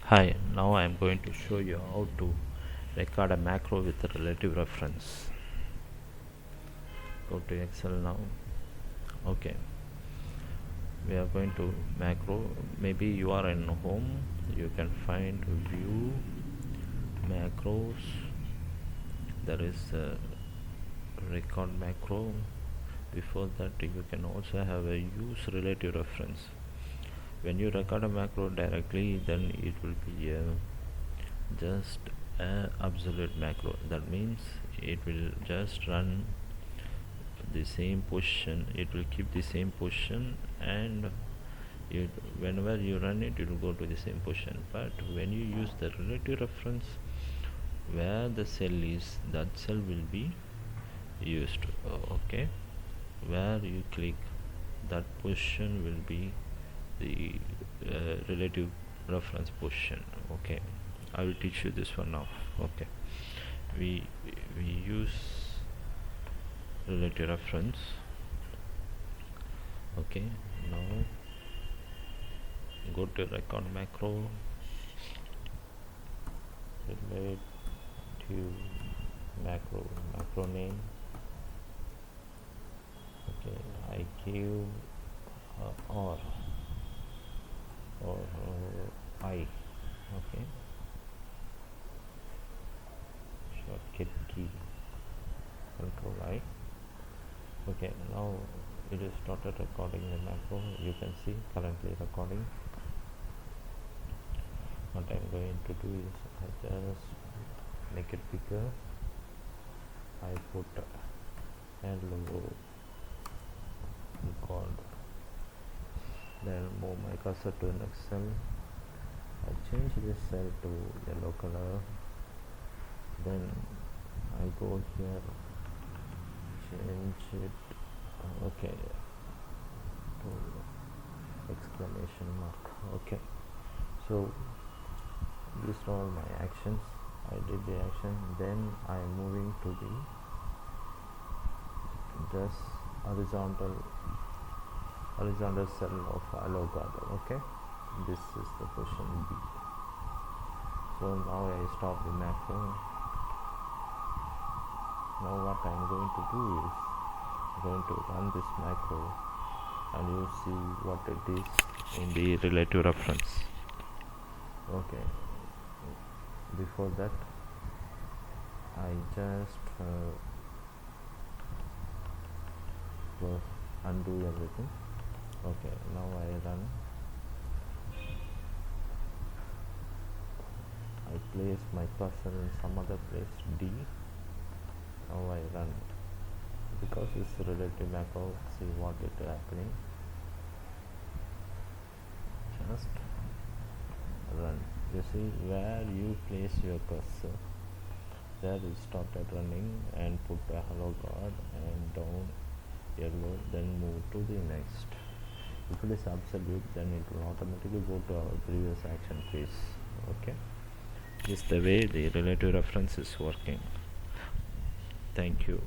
Hi, now I am going to show you how to record a macro with a relative reference. Go to Excel now. Okay, we are going to macro. Maybe you are in home, you can find view macros. There is a record macro. Before that, you can also have a use relative reference. When you record a macro directly, then it will be just a absolute macro. That means it will just run the same position, it will keep the same position, and whenever you run it, it will go to the same position. But when you use the relative reference, where the cell is, that cell will be used. Okay, where you click, that position will be the relative reference position. Okay, I will teach you this one now. Okay, we use relative reference. Okay, now go to record macro, relative macro name. Okay, I give or I. Okay, shortcut key control I. Okay, now it is started recording the macro. You can see currently recording. What I am going to do is I just make it bigger. I put hello record, then move my cursor to the next cell. I change this cell to yellow color, then I go here, change it okay to exclamation mark. Okay, so these are all my actions. I did the action, then I am moving to the just horizontal cell of hello god. Okay, this is the position B. So now I stop the macro. Now what I am going to do is going to run this macro, and you see what it is in the relative reference. Okay, before that I just undo everything. Okay, now I run. I place my cursor in some other place, D. Now I run. Because it's relative macro, see what is happening. Just run. You see where you place your cursor, there it started running, and put a hello god and down yellow, then move to the next. If it is absolute, then it will automatically go to our previous action phase. Okay, this is the way the relative reference is working. Thank you.